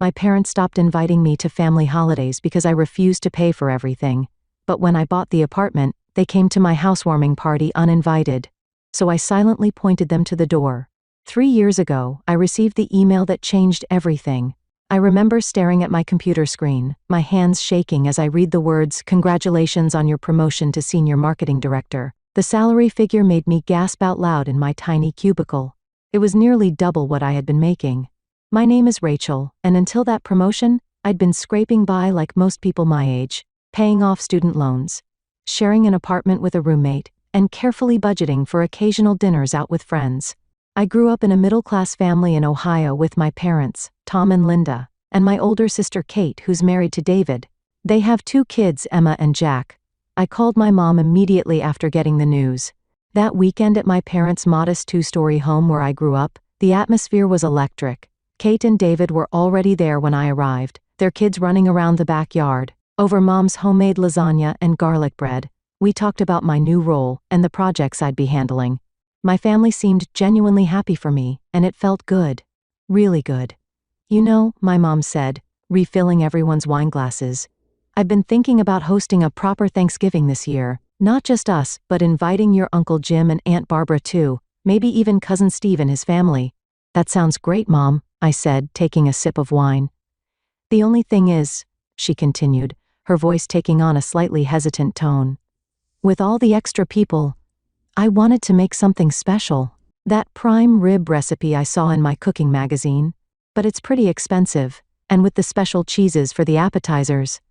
My parents stopped inviting me to family holidays because I refused to pay for everything. But when I bought the apartment, they came to my housewarming party uninvited. So I silently pointed them to the door. 3 years ago, I received the email that changed everything. I remember staring at my computer screen, my hands shaking as I read the words, "Congratulations on your promotion to senior marketing director." The salary figure made me gasp out loud in my tiny cubicle. It was nearly double what I had been making. My name is Rachel, and until that promotion, I'd been scraping by like most people my age, paying off student loans, sharing an apartment with a roommate, and carefully budgeting for occasional dinners out with friends. I grew up in a middle-class family in Ohio with my parents, Tom and Linda, and my older sister Kate, who's married to David. They have 2 kids, Emma and Jack. I called my mom immediately after getting the news. That weekend at my parents' modest 2-story home where I grew up, the atmosphere was electric. Kate and David were already there when I arrived, their kids running around the backyard. Over Mom's homemade lasagna and garlic bread, we talked about my new role and the projects I'd be handling. My family seemed genuinely happy for me, and it felt good. Really good. "You know," my mom said, refilling everyone's wine glasses, "I've been thinking about hosting a proper Thanksgiving this year, not just us, but inviting your Uncle Jim and Aunt Barbara too, maybe even Cousin Steve and his family." "That sounds great, Mom," I said, taking a sip of wine. "The only thing is," she continued, her voice taking on a slightly hesitant tone, "with all the extra people, I wanted to make something special. That prime rib recipe I saw in my cooking magazine. But it's pretty expensive, and with the special cheeses for the appetizers."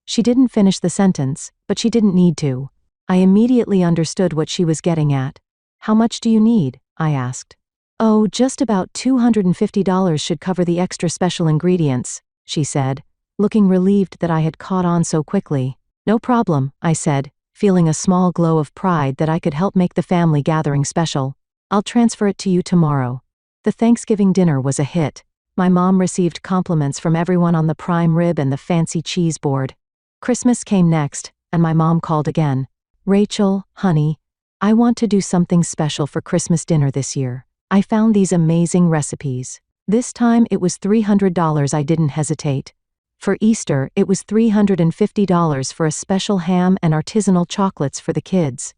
She didn't finish the sentence, but she didn't need to. I immediately understood what she was getting at. "How much do you need?" I asked. "Oh, just about $250 should cover the extra special ingredients," she said, looking relieved that I had caught on so quickly. "No problem," I said, feeling a small glow of pride that I could help make the family gathering special. "I'll transfer it to you tomorrow." The Thanksgiving dinner was a hit. My mom received compliments from everyone on the prime rib and the fancy cheese board. Christmas came next, and my mom called again. "Rachel, honey, I want to do something special for Christmas dinner this year. I found these amazing recipes." This time it was $300. I didn't hesitate. For Easter, it was $350 for a special ham and artisanal chocolates for the kids.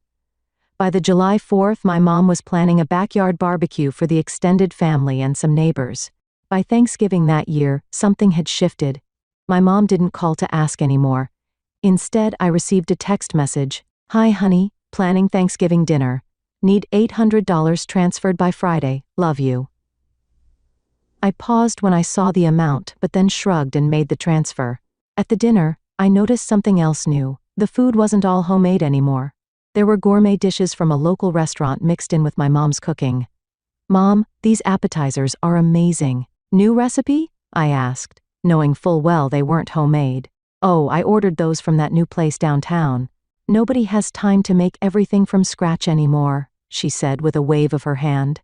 By the July 4th, my mom was planning a backyard barbecue for the extended family and some neighbors. By Thanksgiving that year, something had shifted. My mom didn't call to ask anymore. Instead, I received a text message. "Hi honey, planning Thanksgiving dinner. Need $800 transferred by Friday, love you." I paused when I saw the amount, but then shrugged and made the transfer. At the dinner, I noticed something else new. The food wasn't all homemade anymore. There were gourmet dishes from a local restaurant mixed in with my mom's cooking. "Mom, these appetizers are amazing. New recipe?" I asked, knowing full well they weren't homemade. "Oh, I ordered those from that new place downtown. Nobody has time to make everything from scratch anymore," she said with a wave of her hand.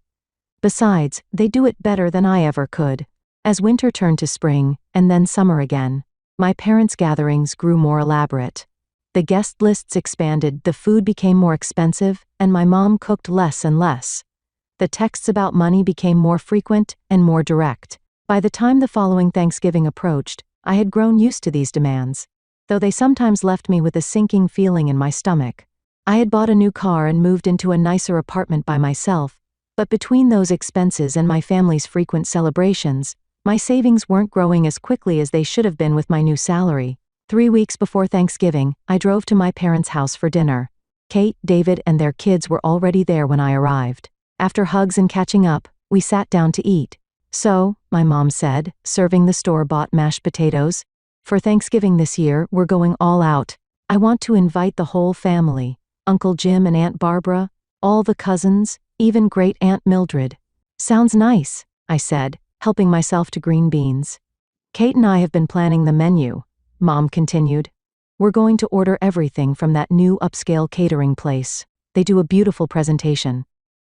"Besides, they do it better than I ever could." As winter turned to spring, and then summer again, my parents' gatherings grew more elaborate. The guest lists expanded, the food became more expensive, and my mom cooked less and less. The texts about money became more frequent and more direct. By the time the following Thanksgiving approached, I had grown used to these demands, though they sometimes left me with a sinking feeling in my stomach. I had bought a new car and moved into a nicer apartment by myself, but between those expenses and my family's frequent celebrations, my savings weren't growing as quickly as they should have been with my new salary. 3 weeks before Thanksgiving, I drove to my parents' house for dinner. Kate, David, and their kids were already there when I arrived. After hugs and catching up, we sat down to eat. "So," my mom said, serving the store-bought mashed potatoes, "for Thanksgiving this year, we're going all out. I want to invite the whole family, Uncle Jim and Aunt Barbara, all the cousins, even Great Aunt Mildred." "Sounds nice," I said, helping myself to green beans. "Kate and I have been planning the menu," Mom continued. "We're going to order everything from that new upscale catering place. They do a beautiful presentation.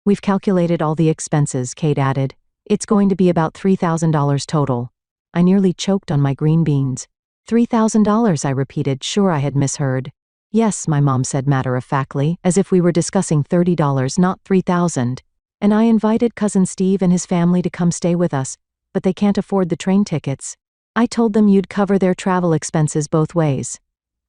We've calculated all the expenses," Kate added. "It's going to be about $3,000 total." I nearly choked on my green beans. $3,000, I repeated, sure I had misheard. "Yes," my mom said matter-of-factly, as if we were discussing $30, not $3,000. "And I invited Cousin Steve and his family to come stay with us, but they can't afford the train tickets." I told them you'd cover their travel expenses both ways.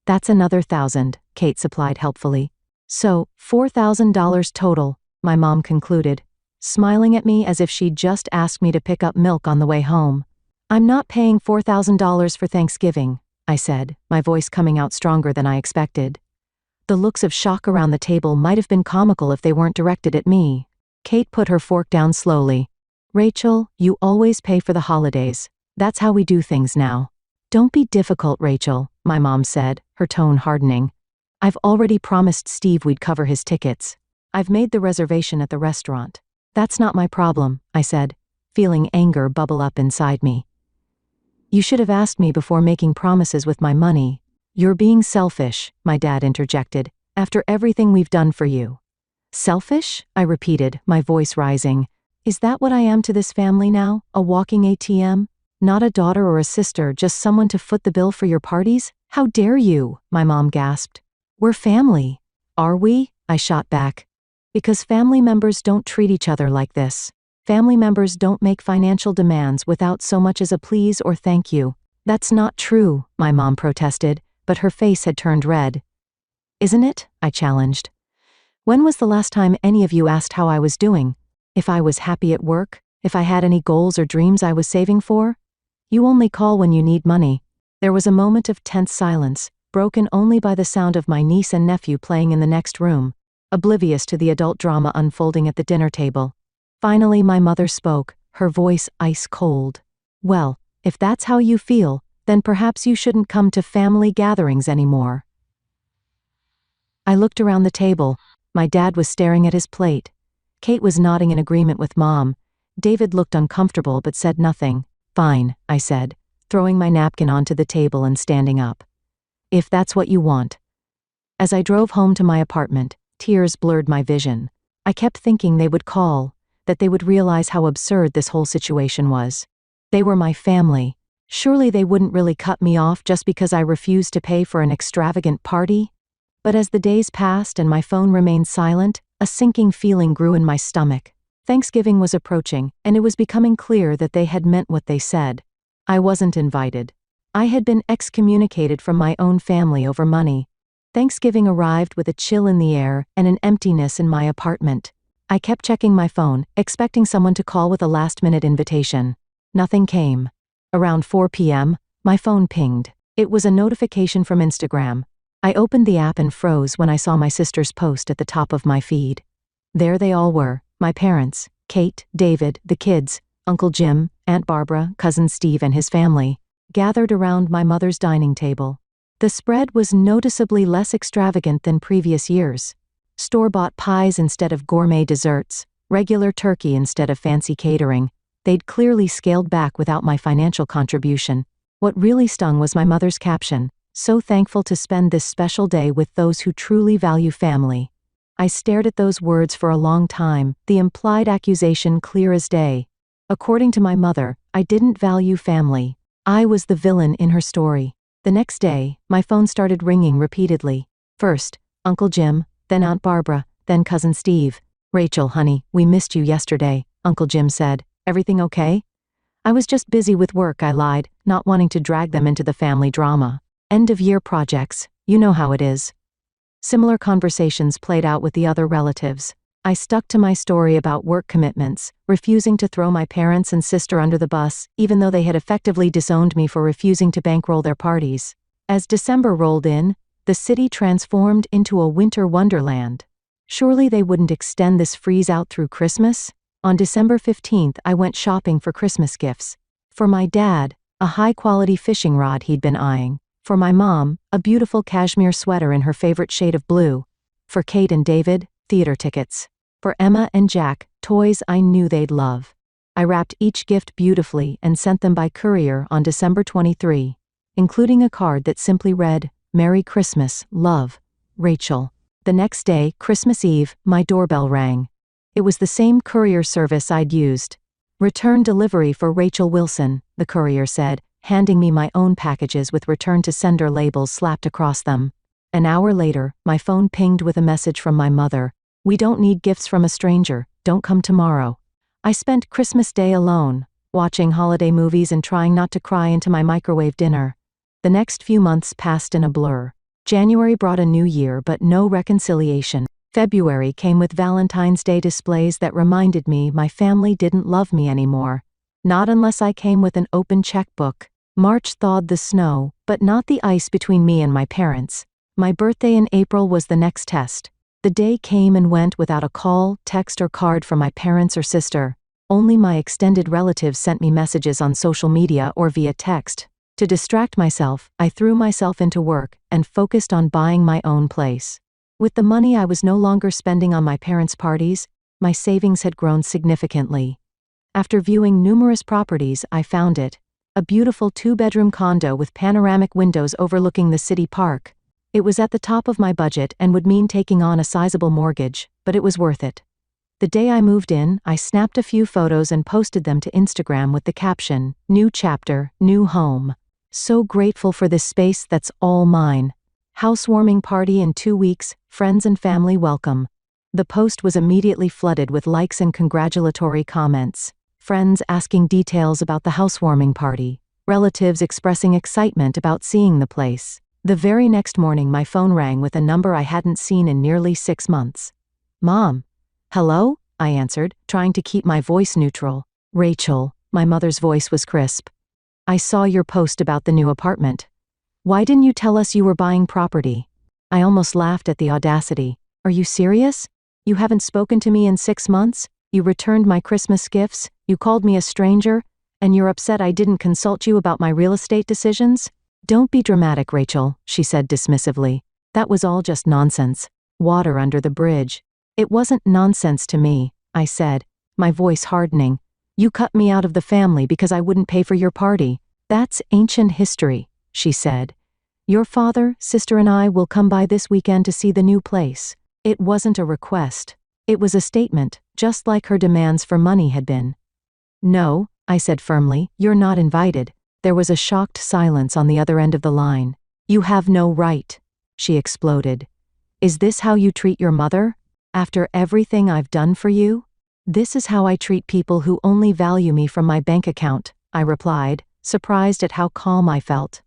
That's another 1,000, Kate supplied helpfully. So, $4,000 total, my mom concluded, smiling at me as if she'd just asked me to pick up milk on the way home. I'm not paying $4,000 for Thanksgiving, I said, my voice coming out stronger than I expected. The looks of shock around the table might have been comical if they weren't directed at me. Kate put her fork down slowly. Rachel, you always pay for the holidays. That's how we do things now. Don't be difficult, Rachel, my mom said, her tone hardening. I've already promised Steve we'd cover his tickets. I've made the reservation at the restaurant. That's not my problem, I said, feeling anger bubble up inside me. You should have asked me before making promises with my money. You're being selfish, my dad interjected, after everything we've done for you. Selfish? I repeated, my voice rising. Is that what I am to this family now? A walking ATM? Not a daughter or a sister, just someone to foot the bill for your parties? How dare you? My mom gasped. We're family. Are we? I shot back. Because family members don't treat each other like this. Family members don't make financial demands without so much as a please or thank you. That's not true, my mom protested, but her face had turned red. Isn't it? I challenged. When was the last time any of you asked how I was doing? If I was happy at work? If I had any goals or dreams I was saving for? You only call when you need money. There was a moment of tense silence, broken only by the sound of my niece and nephew playing in the next room, oblivious to the adult drama unfolding at the dinner table. Finally, my mother spoke, her voice ice cold. Well, if that's how you feel, then perhaps you shouldn't come to family gatherings anymore. I looked around the table. My dad was staring at his plate. Kate was nodding in agreement with Mom. David looked uncomfortable but said nothing. Fine, I said, throwing my napkin onto the table and standing up. If that's what you want. As I drove home to my apartment, tears blurred my vision. I kept thinking they would call, that they would realize how absurd this whole situation was. They were my family. Surely they wouldn't really cut me off just because I refused to pay for an extravagant party? But as the days passed and my phone remained silent, a sinking feeling grew in my stomach. Thanksgiving was approaching, and it was becoming clear that they had meant what they said. I wasn't invited. I had been excommunicated from my own family over money. Thanksgiving arrived with a chill in the air and an emptiness in my apartment. I kept checking my phone, expecting someone to call with a last-minute invitation. Nothing came. Around 4 p.m., my phone pinged. It was a notification from Instagram. I opened the app and froze when I saw my sister's post at the top of my feed. There they all were, my parents, Kate, David, the kids, Uncle Jim, Aunt Barbara, Cousin Steve and his family, gathered around my mother's dining table. The spread was noticeably less extravagant than previous years. Store-bought pies instead of gourmet desserts, regular turkey instead of fancy catering. They'd clearly scaled back without my financial contribution. What really stung was my mother's caption, "So thankful to spend this special day with those who truly value family." I stared at those words for a long time, the implied accusation clear as day. According to my mother, I didn't value family. I was the villain in her story. The next day, my phone started ringing repeatedly. First, Uncle Jim, then Aunt Barbara, then Cousin Steve. "Rachel, honey, we missed you yesterday," Uncle Jim said. "Everything okay?" "I was just busy with work," I lied, not wanting to drag them into the family drama. End-of-year projects, you know how it is. Similar conversations played out with the other relatives. I stuck to my story about work commitments, refusing to throw my parents and sister under the bus, even though they had effectively disowned me for refusing to bankroll their parties. As December rolled in, the city transformed into a winter wonderland. Surely they wouldn't extend this freeze out through Christmas? On December 15th, I went shopping for Christmas gifts. For my dad, a high-quality fishing rod he'd been eyeing. For my mom, a beautiful cashmere sweater in her favorite shade of blue. For Kate and David, theater tickets. For Emma and Jack, toys I knew they'd love. I wrapped each gift beautifully and sent them by courier on December 23, including a card that simply read, "Merry Christmas, love, Rachel." The next day, Christmas Eve, my doorbell rang. It was the same courier service I'd used. "Return delivery for Rachel Wilson," the courier said, handing me my own packages with return to sender labels slapped across them. An hour later, my phone pinged with a message from my mother. "We don't need gifts from a stranger, don't come tomorrow." I spent Christmas Day alone. watching holiday movies and trying not to cry into my microwave dinner. The next few months passed in a blur. January brought a new year but no reconciliation. February came with Valentine's Day displays that reminded me my family didn't love me anymore. Not unless I came with an open checkbook. March thawed the snow, but not the ice between me and my parents. My birthday in April was the next test. The day came and went without a call, text, or card from my parents or sister. Only my extended relatives sent me messages on social media or via text. To distract myself, I threw myself into work and focused on buying my own place. With the money I was no longer spending on my parents' parties, my savings had grown significantly. After viewing numerous properties, I found it. A beautiful 2-bedroom condo with panoramic windows overlooking the city park. It was at the top of my budget and would mean taking on a sizable mortgage, but it was worth it. The day I moved in, I snapped a few photos and posted them to Instagram with the caption, "New chapter, new home. So grateful for this space that's all mine. Housewarming party in 2 weeks, friends and family welcome." The post was immediately flooded with likes and congratulatory comments. Friends asking details about the housewarming party. Relatives expressing excitement about seeing the place. The very next morning my phone rang with a number I hadn't seen in nearly 6 months. "Mom." "Hello?" I answered, trying to keep my voice neutral. "Rachel." My mother's voice was crisp. "I saw your post about the new apartment. Why didn't you tell us you were buying property?" I almost laughed at the audacity. "Are you serious? You haven't spoken to me in 6 months? You returned my Christmas gifts? You called me a stranger? And you're upset I didn't consult you about my real estate decisions?" "Don't be dramatic, Rachel," she said dismissively. "That was all just nonsense. Water under the bridge." "It wasn't nonsense to me," I said, my voice hardening. "You cut me out of the family because I wouldn't pay for your party. That's ancient history," she said. "Your father, sister, and I will come by this weekend to see the new place." It wasn't a request. It was a statement, just like her demands for money had been. "No," I said firmly, "you're not invited." There was a shocked silence on the other end of the line. "You have no right," she exploded. "Is this how you treat your mother? After everything I've done for you?" "This is how I treat people who only value me from my bank account," I replied, surprised at how calm I felt.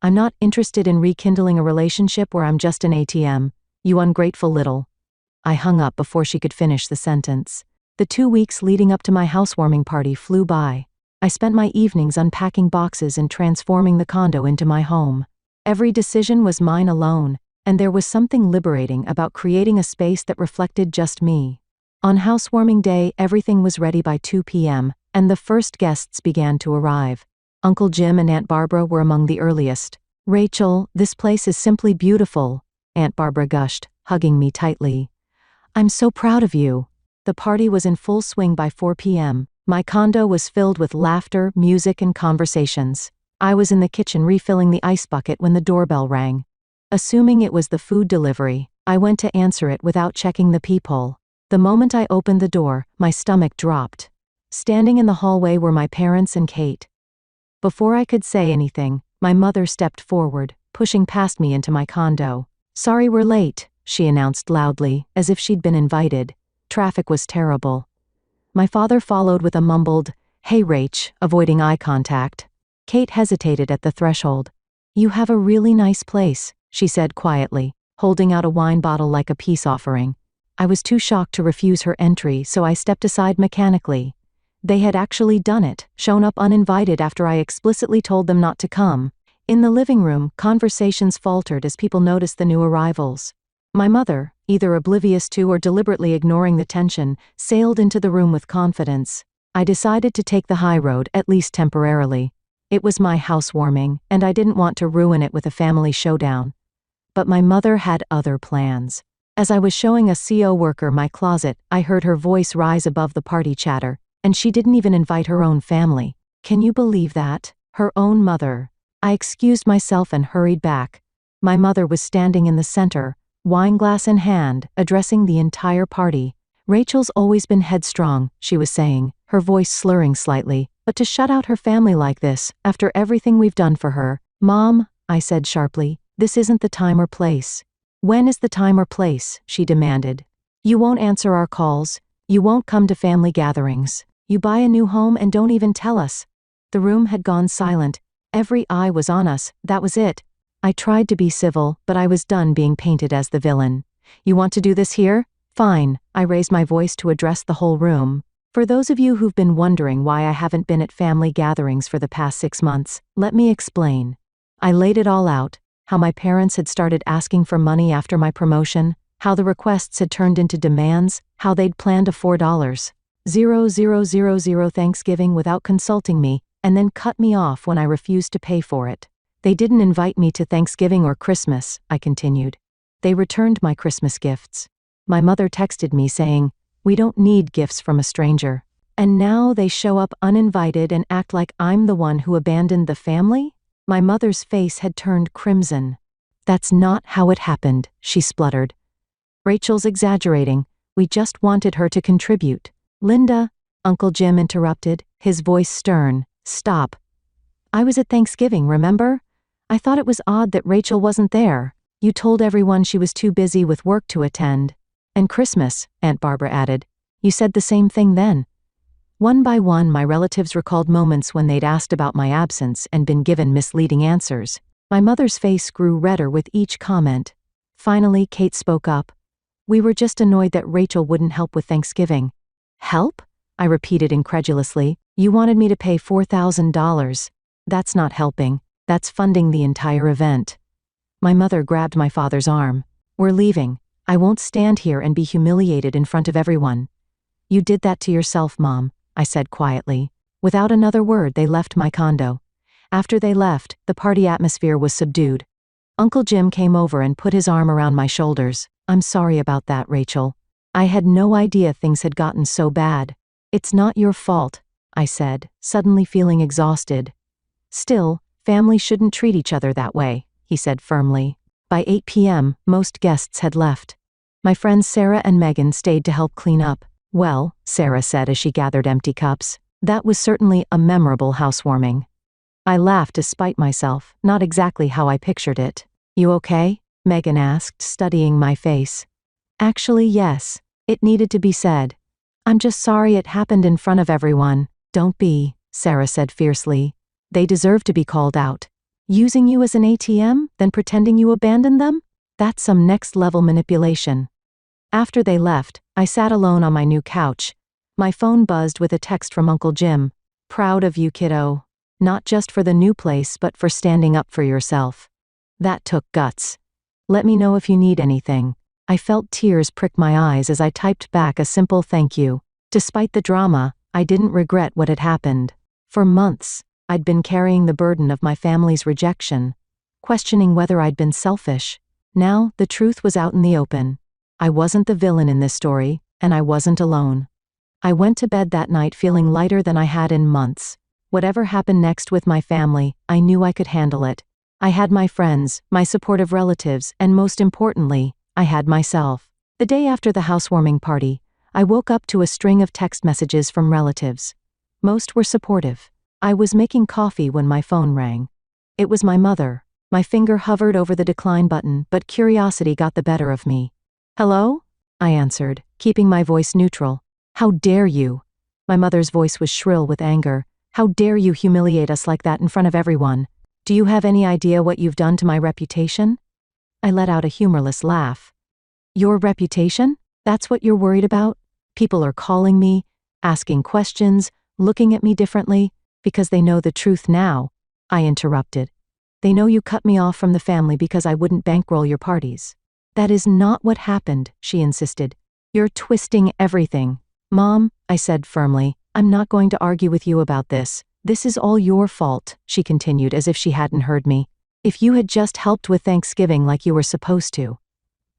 "I'm not interested in rekindling a relationship where I'm just an ATM. You ungrateful little." I hung up before she could finish the sentence. The 2 weeks leading up to my housewarming party flew by. I spent my evenings unpacking boxes and transforming the condo into my home. Every decision was mine alone, and there was something liberating about creating a space that reflected just me. On housewarming day, everything was ready by 2 p.m., and the first guests began to arrive. Uncle Jim and Aunt Barbara were among the earliest. "Rachel, this place is simply beautiful," Aunt Barbara gushed, hugging me tightly. "I'm so proud of you." The party was in full swing by 4 p.m. My condo was filled with laughter, music, and conversations. I was in the kitchen refilling the ice bucket when the doorbell rang. Assuming it was the food delivery, I went to answer it without checking the peephole. The moment I opened the door, my stomach dropped. Standing in the hallway were my parents and Kate. Before I could say anything, my mother stepped forward, pushing past me into my condo. "Sorry we're late," she announced loudly, as if she'd been invited. Traffic was terrible. My father followed with a mumbled, "Hey Rach," avoiding eye contact. Kate hesitated at the threshold. "You have a really nice place," she said quietly, holding out a wine bottle like a peace offering. I was too shocked to refuse her entry, so I stepped aside mechanically. They had actually done it, shown up uninvited after I explicitly told them not to come. In the living room, conversations faltered as people noticed the new arrivals. My mother, either oblivious to or deliberately ignoring the tension, sailed into the room with confidence. I decided to take the high road, at least temporarily. It was my housewarming, and I didn't want to ruin it with a family showdown. But my mother had other plans. As I was showing a CO worker my closet, I heard her voice rise above the party chatter, and she didn't even invite her own family. Can you believe that? Her own mother. I excused myself and hurried back. My mother was standing in the center, wineglass in hand, addressing the entire party. "Rachel's always been headstrong," she was saying, her voice slurring slightly, "but to shut out her family like this, after everything we've done for her." "Mom," I said sharply, "this isn't the time or place." "When is the time or place?" she demanded. "You won't answer our calls. You won't come to family gatherings. You buy a new home and don't even tell us." The room had gone silent. Every eye was on us, that was it. I tried to be civil, but I was done being painted as the villain. "You want to do this here? Fine." I raised my voice to address the whole room. "For those of you who've been wondering why I haven't been at family gatherings for the past 6 months, let me explain." I laid it all out, how my parents had started asking for money after my promotion, how the requests had turned into demands, how they'd planned a $4,000 Thanksgiving without consulting me, and then cut me off when I refused to pay for it. "They didn't invite me to Thanksgiving or Christmas," I continued. "They returned my Christmas gifts. My mother texted me saying, 'We don't need gifts from a stranger.' And now they show up uninvited and act like I'm the one who abandoned the family?" My mother's face had turned crimson. "That's not how it happened," she spluttered. "Rachel's exaggerating. We just wanted her to contribute." "Linda," Uncle Jim interrupted, his voice stern, "stop. I was at Thanksgiving, remember? I thought it was odd that Rachel wasn't there. You told everyone she was too busy with work to attend. And Christmas," Aunt Barbara added. "You said the same thing then." One by one, my relatives recalled moments when they'd asked about my absence and been given misleading answers. My mother's face grew redder with each comment. Finally, Kate spoke up. "We were just annoyed that Rachel wouldn't help with Thanksgiving." "Help?" I repeated incredulously. "You wanted me to pay $4,000. That's not helping. That's funding the entire event." My mother grabbed my father's arm. "We're leaving. I won't stand here and be humiliated in front of everyone." "You did that to yourself, Mom," I said quietly. Without another word, they left my condo. After they left, the party atmosphere was subdued. Uncle Jim came over and put his arm around my shoulders. "I'm sorry about that, Rachel. I had no idea things had gotten so bad." "It's not your fault," I said, suddenly feeling exhausted. "Still, families shouldn't treat each other that way," he said firmly. By 8 p.m., most guests had left. My friends Sarah and Megan stayed to help clean up. "Well," Sarah said as she gathered empty cups, "that was certainly a memorable housewarming." I laughed to spite myself, not exactly how I pictured it. "You okay?" Megan asked, studying my face. "Actually, yes. It needed to be said." "I'm just sorry it happened in front of everyone." "Don't be," Sarah said fiercely. "They deserve to be called out. Using you as an ATM, then pretending you abandoned them? That's some next-level manipulation." After they left, I sat alone on my new couch. My phone buzzed with a text from Uncle Jim. "Proud of you, kiddo. Not just for the new place, but for standing up for yourself." That took guts. "Let me know if you need anything." I felt tears prick my eyes as I typed back a simple thank you. Despite the drama, I didn't regret what had happened. For months, I'd been carrying the burden of my family's rejection, questioning whether I'd been selfish. Now, the truth was out in the open. I wasn't the villain in this story, and I wasn't alone. I went to bed that night feeling lighter than I had in months. Whatever happened next with my family, I knew I could handle it. I had my friends, my supportive relatives, and most importantly, I had myself. The day after the housewarming party, I woke up to a string of text messages from relatives. Most were supportive. I was making coffee when my phone rang. It was my mother. My finger hovered over the decline button, but curiosity got the better of me. "Hello?" I answered, keeping my voice neutral. "How dare you?" My mother's voice was shrill with anger. "How dare you humiliate us like that in front of everyone? Do you have any idea what you've done to my reputation?" I let out a humorless laugh. "Your reputation? That's what you're worried about? People are calling me, asking questions, looking at me differently, because they know the truth now," I interrupted. "They know you cut me off from the family because I wouldn't bankroll your parties." "That is not what happened," she insisted. "You're twisting everything." "Mom," I said firmly, "I'm not going to argue with you about this. This is all your fault," she continued as if she hadn't heard me. "If you had just helped with Thanksgiving like you were supposed to."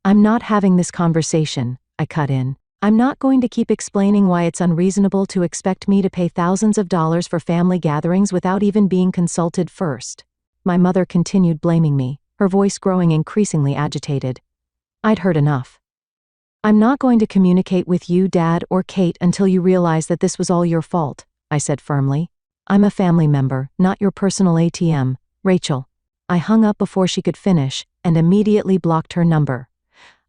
"I'm not having this conversation," I cut in. "I'm not going to keep explaining why it's unreasonable to expect me to pay thousands of dollars for family gatherings without even being consulted first." My mother continued blaming me, her voice growing increasingly agitated. I'd heard enough. "I'm not going to communicate with you, Dad, or Kate until you realize that this was all your fault," I said firmly. "I'm a family member, not your personal ATM, Rachel." I hung up before she could finish, and immediately blocked her number.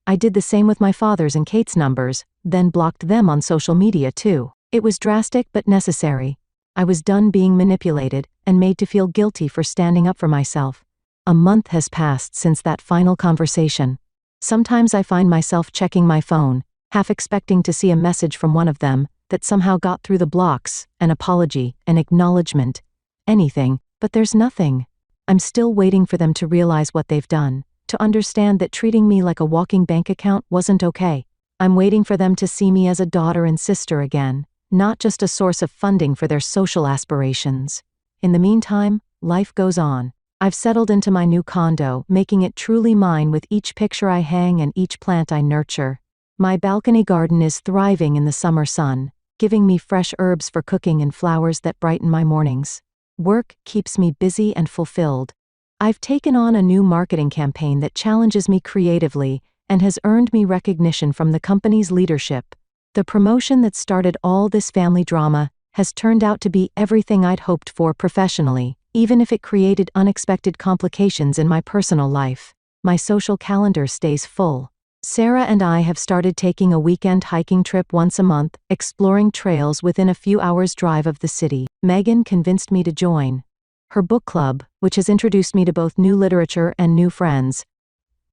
I did the same with my father's and Kate's numbers, then blocked them on social media too. It was drastic but necessary. I was done being manipulated and made to feel guilty for standing up for myself. A month has passed since that final conversation. Sometimes I find myself checking my phone, half expecting to see a message from one of them that somehow got through the blocks, an apology, an acknowledgement, anything, but there's nothing. I'm still waiting for them to realize what they've done, to understand that treating me like a walking bank account wasn't okay. I'm waiting for them to see me as a daughter and sister again, not just a source of funding for their social aspirations. In the meantime, life goes on. I've settled into my new condo, making it truly mine with each picture I hang and each plant I nurture. My balcony garden is thriving in the summer sun, giving me fresh herbs for cooking and flowers that brighten my mornings. Work keeps me busy and fulfilled. I've taken on a new marketing campaign that challenges me creatively and has earned me recognition from the company's leadership. The promotion that started all this family drama has turned out to be everything I'd hoped for professionally, even if it created unexpected complications in my personal life. My social calendar stays full. Sarah and I have started taking a weekend hiking trip once a month, exploring trails within a few hours' drive of the city. Megan convinced me to join her book club, which has introduced me to both new literature and new friends.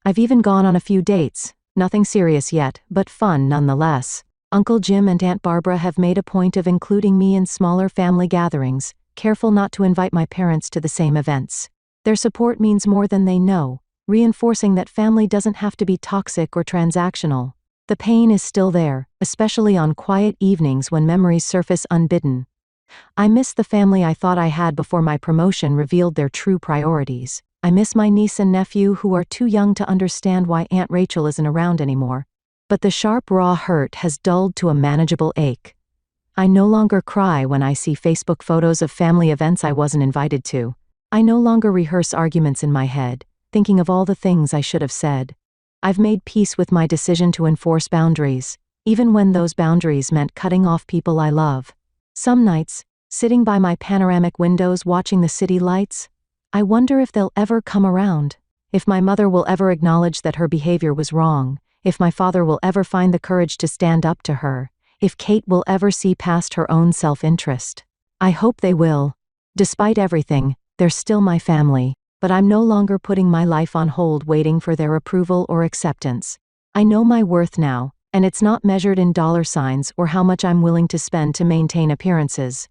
I've even gone on a few dates, nothing serious yet, but fun nonetheless. Uncle Jim and Aunt Barbara have made a point of including me in smaller family gatherings, careful not to invite my parents to the same events. Their support means more than they know, reinforcing that family doesn't have to be toxic or transactional. The pain is still there, especially on quiet evenings when memories surface unbidden. I miss the family I thought I had before my promotion revealed their true priorities. I miss my niece and nephew who are too young to understand why Aunt Rachel isn't around anymore. But the sharp raw hurt has dulled to a manageable ache. I no longer cry when I see Facebook photos of family events I wasn't invited to. I no longer rehearse arguments in my head, thinking of all the things I should have said. I've made peace with my decision to enforce boundaries, even when those boundaries meant cutting off people I love. Some nights, sitting by my panoramic windows watching the city lights, I wonder if they'll ever come around, if my mother will ever acknowledge that her behavior was wrong, if my father will ever find the courage to stand up to her, if Kate will ever see past her own self-interest. I hope they will. Despite everything, they're still my family, but I'm no longer putting my life on hold waiting for their approval or acceptance. I know my worth now, and it's not measured in dollar signs or how much I'm willing to spend to maintain appearances.